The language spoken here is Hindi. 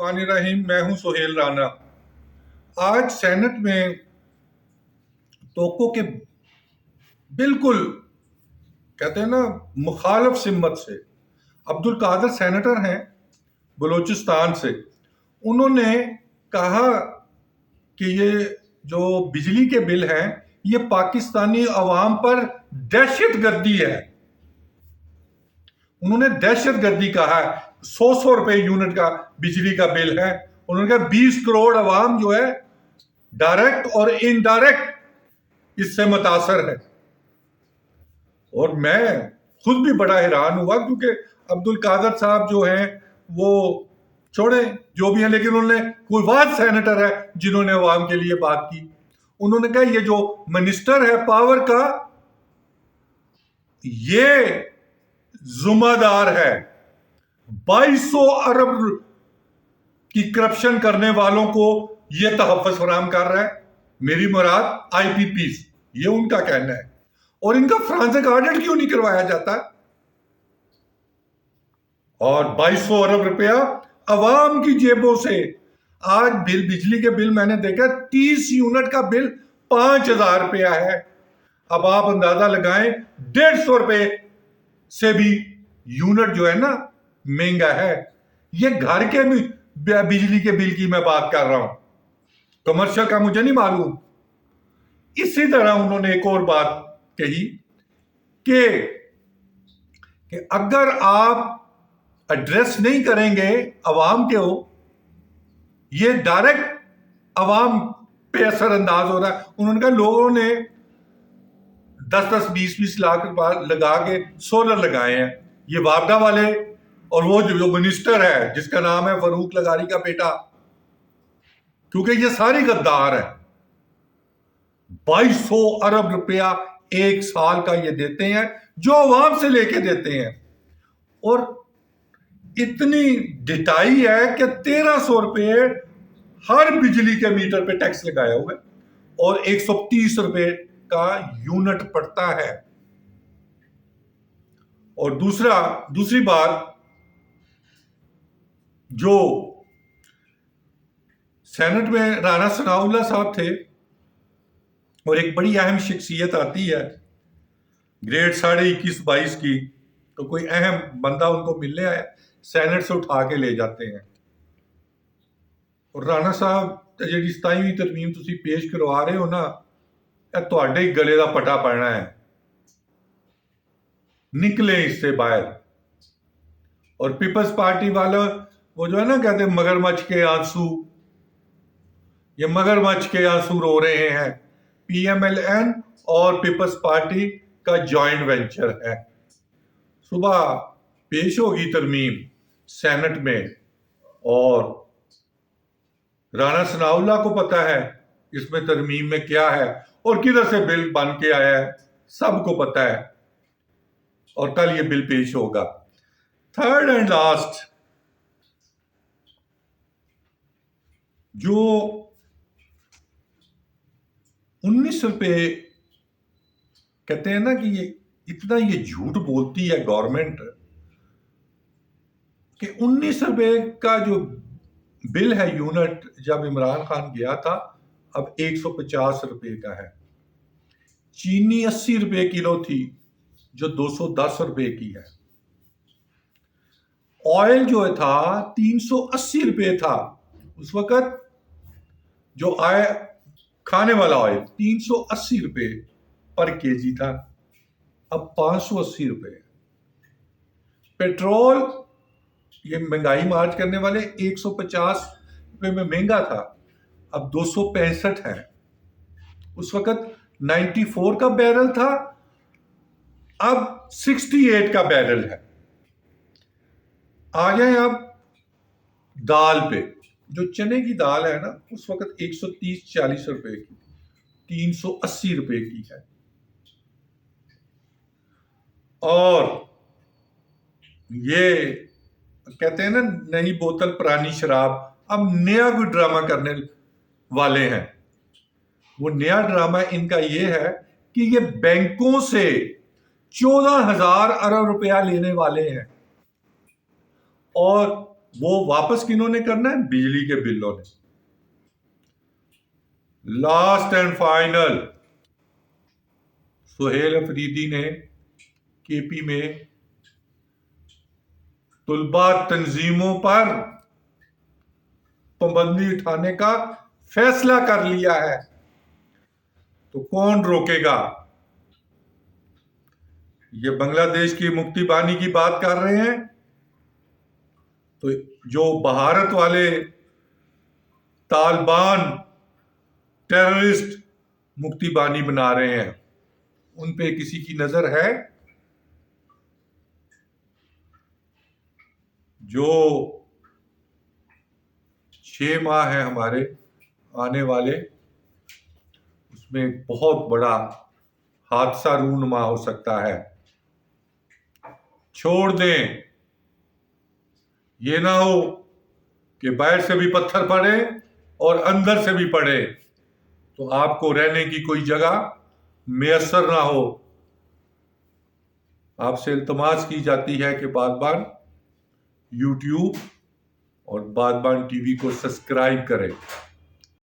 बिस्मिल्लाहिर्रहमानिर्रहीम। मैं हूं सोहेल राना। आज सेनेट में तोको के बिल्कुल कहते हैं ना मुखालफ सिमत से अब्दुल कादर सेनेटर हैं बलूचिस्तान से। उन्होंने कहा कि ये जो बिजली के बिल हैं ये पाकिस्तानी अवाम पर दहशत गर्दी है। उन्होंने दहशत गर्दी कहा है। 100 रुपए यूनिट का बिजली का बिल है। उन्होंने कहा 20 करोड़ अवाम जो है डायरेक्ट और इनडायरेक्ट इससे मुतासर है। और मैं खुद भी बड़ा हैरान हुआ क्योंकि अब्दुल कादर साहब जो हैं वो छोड़े जो भी हैं, लेकिन उन्होंने कोई वाद सेनेटर है जिन्होंने अवाम के लिए बात की। उन्होंने कहा ये जो मिनिस्टर है पावर का ये जुम्मेदार है 2200 अरब की करप्शन करने वालों को यह तहफ़्फ़ुज़ फराहम कर रहा है। मेरी मुराद IPPs, ये उनका कहना है। और इनका फ्रांसिक ऑडिट क्यों नहीं करवाया जाता? और 2200 अरब रुपया अवाम की जेबों से। आज बिजली के बिल मैंने देखा 30 यूनिट का बिल 5000 रुपया है। अब आप अंदाजा लगाएं 150 रुपए से भी यूनिट जो है ना महंगा है। ये घर के बिजली के बिल की मैं बात कर रहा हूं, कमर्शियल का मुझे नहीं मालूम। इसी तरह उन्होंने एक और बात कही कि अगर आप एड्रेस नहीं करेंगे अवाम के हो, ये डायरेक्ट अवाम पे असरअंदाज हो रहा है। उन्होंने कहा लोगों ने 10-10, 20-20 लाख रुपए लगा के सोलर लगाए हैं। ये वापडा वाले और वो जो मिनिस्टर है जिसका नाम है फरूक लगारी का बेटा, क्योंकि ये सारी गद्दार है। 2200 अरब रुपया एक साल का ये देते हैं जो अवाम से लेके देते हैं। और इतनी डिटाई है कि 1300 रुपये हर बिजली के मीटर पे टैक्स लगाया हुआ है और 130 रुपये का यूनिट पड़ता है। और दूसरी बात, जो सेनेट में राना सनाउल्लाह साहब थे और एक बड़ी अहम शख्सियत आती है ग्रेड 21.5-22 की, तो कोई अहम बंदा उनको मिलने आया, सेनेट से उठा के ले जाते हैं। और राना साहब जी 27वीं तरमीम तुसी पेश करवा रहे हो ना, ਤੁਹਾਡੇ ही गले का पटा पड़ना है, निकले इससे बाहर। और पीपल्स पार्टी वाला वो जो है ना कहते मगरमच्छ के आंसू, ये मगरमच्छ के आंसू रो रहे हैं। PMLN और पीपल्स पार्टी का जॉइंट वेंचर है। सुबह पेश होगी तरमीम सेनेट में और राना सनाउल्लाह को पता है इसमें तरमीम में क्या है और किधर से बिल बन के आया है, सबको पता है। और कल ये बिल पेश होगा। थर्ड एंड लास्ट, जो 19 रुपए कहते हैं ना कि ये इतना ये झूठ बोलती है गवर्नमेंट कि 19 रुपए का जो बिल है यूनिट जब इमरान खान गया था अब 150 रुपए का है। चीनी 80 रुपए किलो थी जो 210 रुपए की है। ऑयल जो था 380 रुपए था उस वक्त, जो आए खाने वाला ऑयल 380 रुपए पर केजी था, अब 580 रुपए। पेट्रोल ये महंगाई मार्च करने वाले 150 रुपए में महंगा था, अब 265 है। उस वक्त 94 का बैरल था, अब 68 का बैरल है। आ गए अब दाल पे। जो चने की दाल है ना उस वक्त 130-140 रुपए की, 380 रुपए की है। और ये कहते हैं ना नई बोतल पुरानी शराब, अब नया कोई ड्रामा करने वाले हैं। वो नया ड्रामा इनका ये है कि ये बैंकों से 14,000 अरब रुपया लेने वाले हैं और वो वापस किन्होंने करना है? बिजली के बिलों ने। Last and final, Suhail Afridi ने केपी में तुलबा तंजीमों पर पाबंदी उठाने का फैसला कर लिया है। तो कौन रोकेगा? ये बांग्लादेश की मुक्ति बानी की बात कर रहे हैं, तो जो भारत वाले तालिबान टेररिस्ट मुक्ति बानी बना रहे हैं, उन पे किसी की नजर है? जो 6 माह है हमारे आने वाले, उसमें बहुत बड़ा हादसा रूनुमा हो सकता है। छोड़ दें, ये ना हो कि बाहर से भी पत्थर पड़े और अंदर से भी पड़े, तो आपको रहने की कोई जगह मैसर ना हो। आपसे इल्तमास की जाती है कि बागबान YouTube और बागबान टीवी को सब्सक्राइब करें।